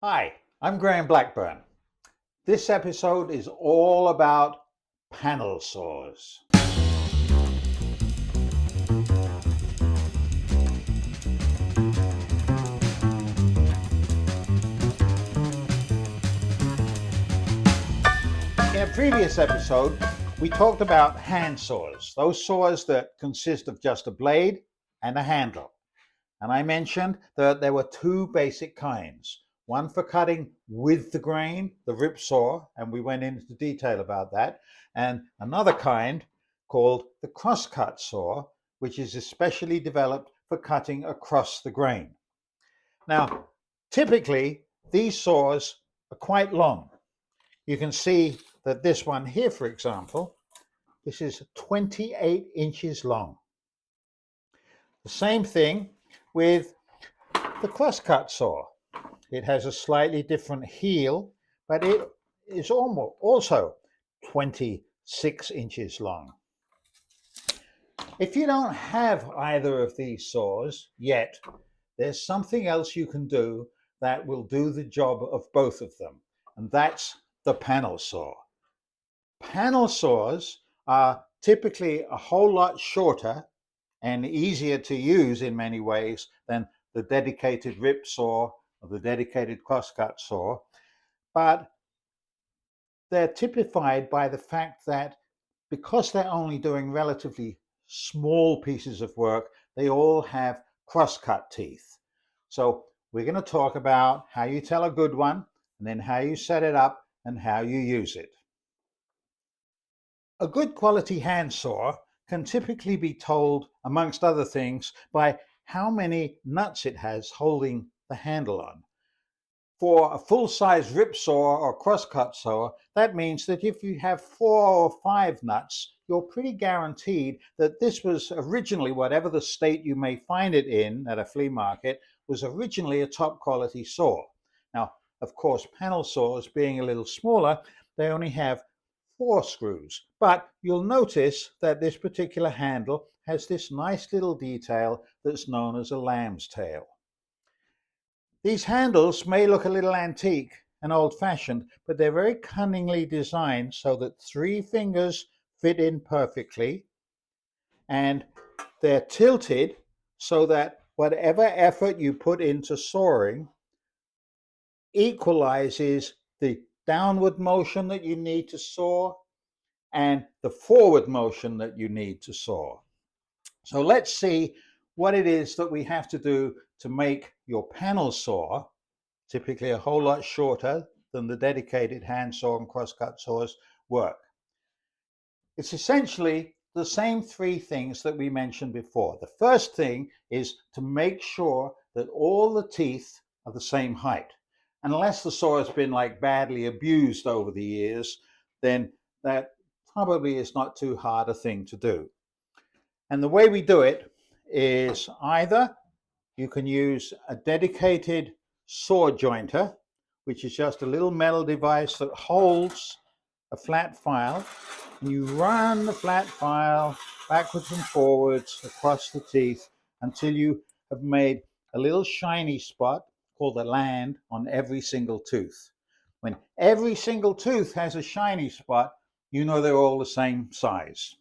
Hi, I'm Graham Blackburn. This episode is all about panel saws. In a previous episode, we talked about hand saws, those saws that consist of just a blade and a handle. And I mentioned that there were two basic kinds. One for cutting with the grain, the rip saw, and we went into detail about that. And another kind called the crosscut saw, which is especially developed for cutting across the grain. Now, typically, these saws are quite long. You can see that this one here, for example, this is 28 inches long. The same thing with the crosscut saw. It has a slightly different heel, but it is also 26 inches long. If you don't have either of these saws yet, there's something else you can do that will do the job of both of them, and that's the panel saw. Panel saws are typically a whole lot shorter and easier to use in many ways than the dedicated rip saw or the dedicated crosscut saw, but they're typified by the fact that because they're only doing relatively small pieces of work, they all have crosscut teeth. So we're going to talk about how you tell a good one, and then how you set it up and how you use it. A good quality hand saw can typically be told, amongst other things, by how many nuts it has holding the handle on. For a full-size rip saw or crosscut saw, that means that if you have 4 or 5 nuts, you're pretty guaranteed that this was originally, whatever the state you may find it in at a flea market, was originally a top quality saw. Now, of course, panel saws being a little smaller, they only have 4 screws, but you'll notice that this particular handle has this nice little detail that's known as a lamb's tail. These handles may look a little antique and old-fashioned, but they're very cunningly designed so that 3 fingers fit in perfectly, and they're tilted so that whatever effort you put into sawing equalizes the downward motion that you need to saw and the forward motion that you need to saw. So let's see what it is that we have to do to make your panel saw, typically a whole lot shorter than the dedicated hand saw and crosscut saws, work. It's essentially the same 3 things that we mentioned before. The first thing is to make sure that all the teeth are the same height. Unless the saw has been badly abused over the years, then that probably is not too hard a thing to do. And the way we do it is either you can use a dedicated saw jointer, which is just a little metal device that holds a flat file, and you run the flat file backwards and forwards across the teeth until you have made a little shiny spot called the land on every single tooth. When every single tooth has a shiny spot, you know they're all the same size.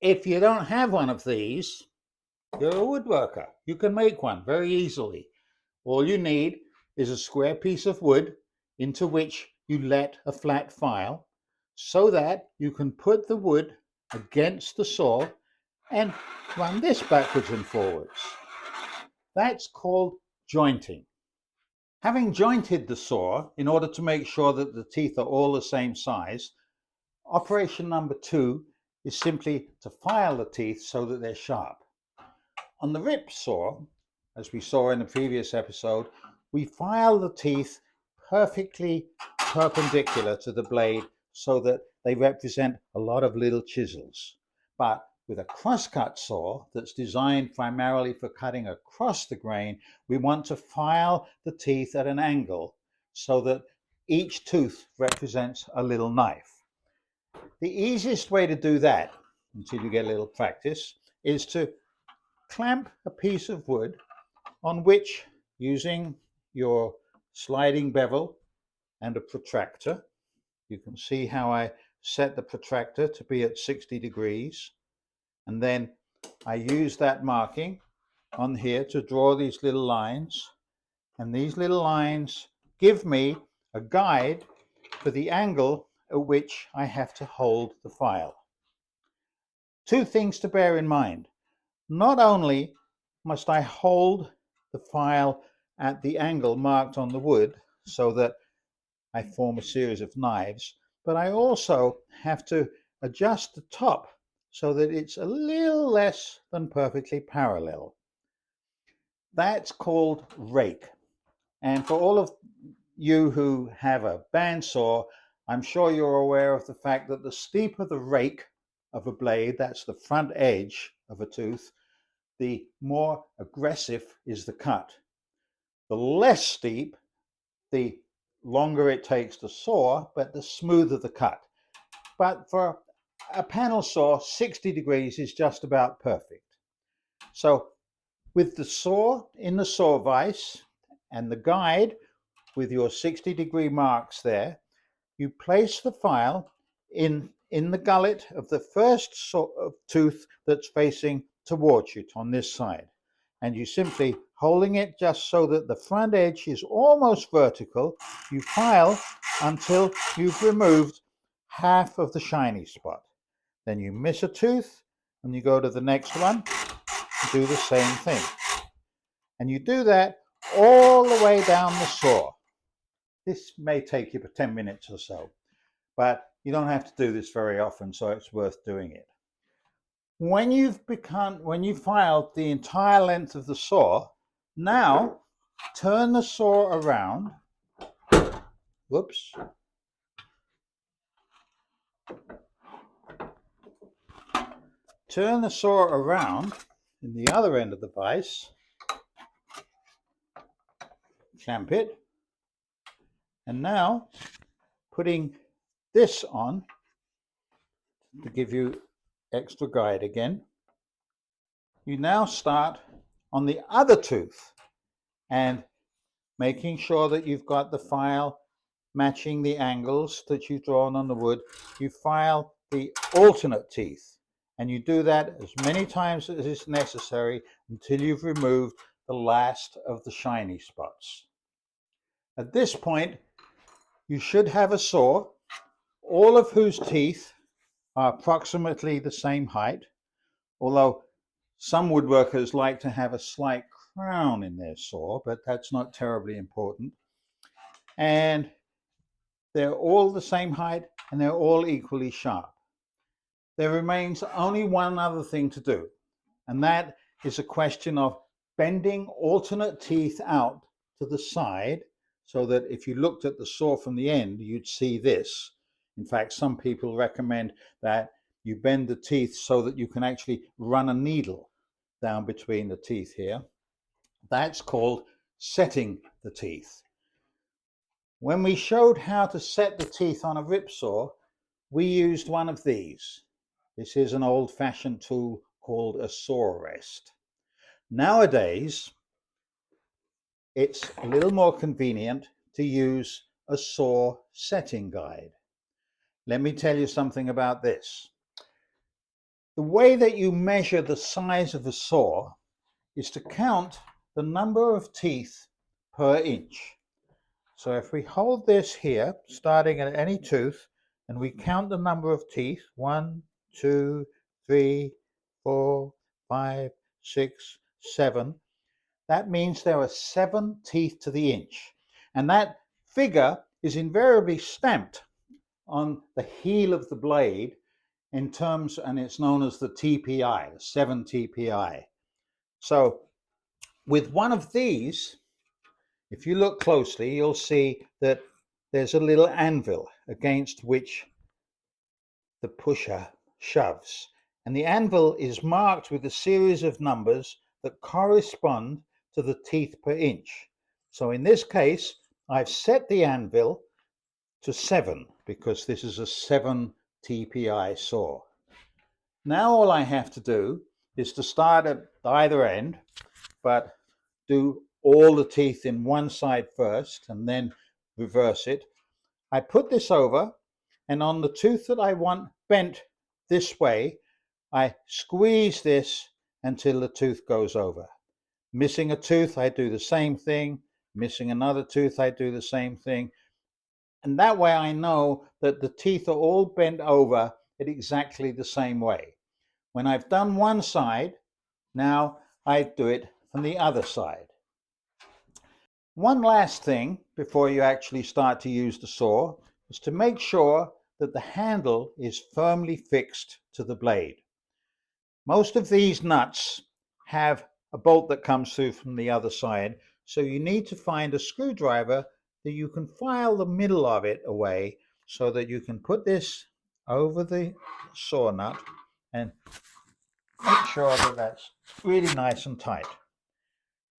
If you don't have one of these, you're a woodworker. You can make one very easily. All you need is a square piece of wood into which you let a flat file so that you can put the wood against the saw and run this backwards and forwards. That's called jointing. Having jointed the saw in order to make sure that the teeth are all the same size, operation number 2 is simply to file the teeth so that they're sharp. On the rip saw, as we saw in the previous episode, we file the teeth perfectly perpendicular to the blade so that they represent a lot of little chisels. But with a crosscut saw that's designed primarily for cutting across the grain, we want to file the teeth at an angle so that each tooth represents a little knife. The easiest way to do that, until you get a little practice, is to clamp a piece of wood on which, using your sliding bevel and a protractor. You can see how I set the protractor to be at 60 degrees. And then I use that marking on here to draw these little lines. And these little lines give me a guide for the angle at which I have to hold the file. Two things to bear in mind. Not only must I hold the file at the angle marked on the wood so that I form a series of knives, but I also have to adjust the top so that it's a little less than perfectly parallel. That's called rake. And for all of you who have a bandsaw, I'm sure you're aware of the fact that the steeper the rake of a blade, that's the front edge of a tooth, the more aggressive is the cut. The less steep, the longer it takes to saw, but the smoother the cut. But for a panel saw, 60 degrees is just about perfect. So with the saw in the saw vise and the guide with your 60-degree marks there, you place the file in the gullet of the first tooth that's facing towards you on this side. And you simply, holding it just so that the front edge is almost vertical, you file until you've removed half of the shiny spot. Then you miss a tooth and you go to the next one, do the same thing. And you do that all the way down the saw. This may take you 10 minutes or so, but you don't have to do this very often, so it's worth doing it. When you've filed the entire length of the saw, now turn the saw around. Whoops. Turn the saw around in the other end of the vise. Clamp it. And now, putting this on to give you extra guide again, you now start on the other tooth and making sure that you've got the file matching the angles that you've drawn on the wood. You file the alternate teeth, and you do that as many times as is necessary until you've removed the last of the shiny spots. At this point, you should have a saw, all of whose teeth are approximately the same height, although some woodworkers like to have a slight crown in their saw, but that's not terribly important. And they're all the same height and they're all equally sharp. There remains only one other thing to do, and that is a question of bending alternate teeth out to the side so that if you looked at the saw from the end, you'd see this. In fact, some people recommend that you bend the teeth so that you can actually run a needle down between the teeth here. That's called setting the teeth. When we showed how to set the teeth on a rip saw, we used one of these. This is an old-fashioned tool called a saw rest. Nowadays, it's a little more convenient to use a saw setting guide. Let me tell you something about this. The way that you measure the size of a saw is to count the number of teeth per inch. So if we hold this here, starting at any tooth, and we count the number of teeth, 1, 2, 3, 4, 5, 6, 7, that means there are 7 teeth to the inch. And that figure is invariably stamped on the heel of the blade in terms, and it's known as the TPI, 7 TPI. So with one of these, if you look closely, you'll see that there's a little anvil against which the pusher shoves. And the anvil is marked with a series of numbers that correspond to the teeth per inch. So in this case, I've set the anvil to 7 because this is a 7 TPI saw. Now all I have to do is to start at either end, but do all the teeth in one side first and then reverse it. I put this over, and on the tooth that I want bent this way, I squeeze this until the tooth goes over. Missing a tooth, I do the same thing. Missing another tooth, I do the same thing. And that way I know that the teeth are all bent over in exactly the same way. When I've done one side, now I do it from the other side. One last thing before you actually start to use the saw is to make sure that the handle is firmly fixed to the blade. Most of these nuts have a bolt that comes through from the other side, so you need to find a screwdriver that you can file the middle of it away so that you can put this over the saw nut and make sure that that's really nice and tight.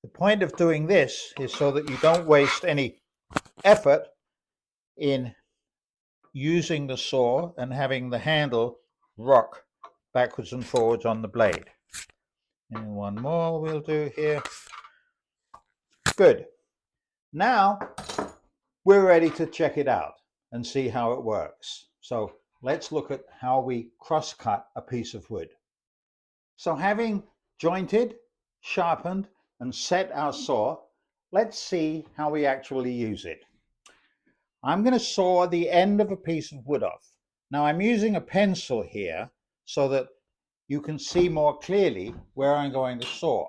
The point of doing this is so that you don't waste any effort in using the saw and having the handle rock backwards and forwards on the blade. And one more we'll do here. Good. Now we're ready to check it out and see how it works. So let's look at how we cross cut a piece of wood. So having jointed, sharpened, and set our saw, let's see how we actually use it. I'm going to saw the end of a piece of wood off. Now I'm using a pencil here so that you can see more clearly where I'm going to saw.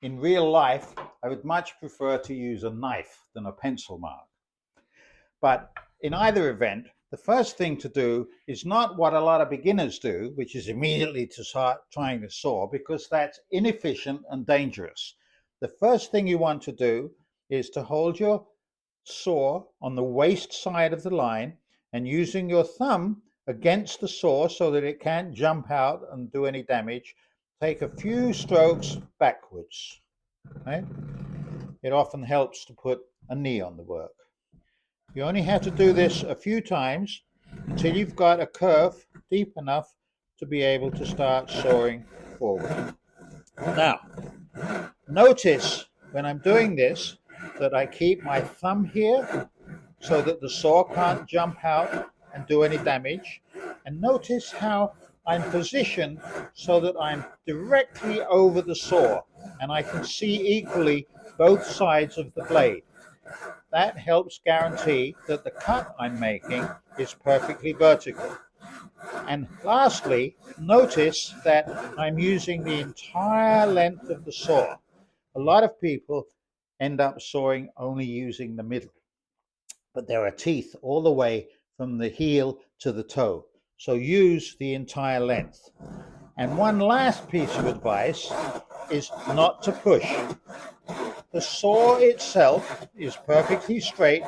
In real life, I would much prefer to use a knife than a pencil mark. But in either event, the first thing to do is not what a lot of beginners do, which is immediately to start trying to saw, because that's inefficient and dangerous. The first thing you want to do is to hold your saw on the waist side of the line and using your thumb against the saw so that it can't jump out and do any damage, take a few strokes backwards. Right? It often helps to put a knee on the work. You only have to do this a few times until you've got a curve deep enough to be able to start sawing forward. Now, notice when I'm doing this that I keep my thumb here so that the saw can't jump out and do any damage. And notice how I'm positioned so that I'm directly over the saw and I can see equally both sides of the blade. That helps guarantee that the cut I'm making is perfectly vertical. And lastly, notice that I'm using the entire length of the saw. A lot of people end up sawing only using the middle, but there are teeth all the way from the heel to the toe, so use the entire length. And one last piece of advice is not to push. The saw itself is perfectly straight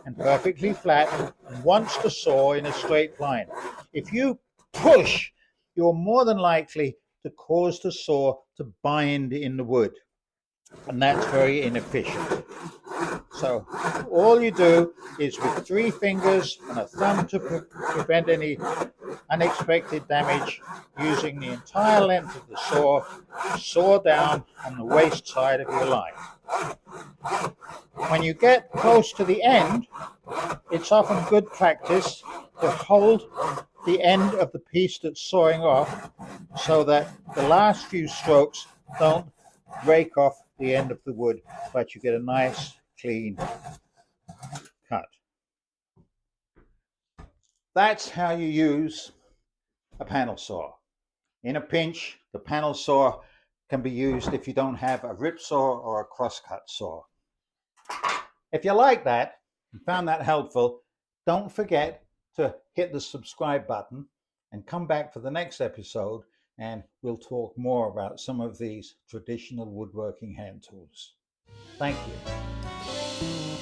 and perfectly flat and wants to saw in a straight line. If you push, you're more than likely to cause the saw to bind in the wood, and that's very inefficient. So all you do is with 3 fingers and a thumb to prevent any unexpected damage, using the entire length of the saw down on the waist side of your line. When you get close to the end, it's often good practice to hold the end of the piece that's sawing off so that the last few strokes don't break off the end of the wood, but you get a nice clean cut. That's how you use a panel saw. In a pinch, the panel saw can be used if you don't have a rip saw or a crosscut saw. If you like that and found that helpful, don't forget to hit the subscribe button and come back for the next episode, and we'll talk more about some of these traditional woodworking hand tools. Thank you.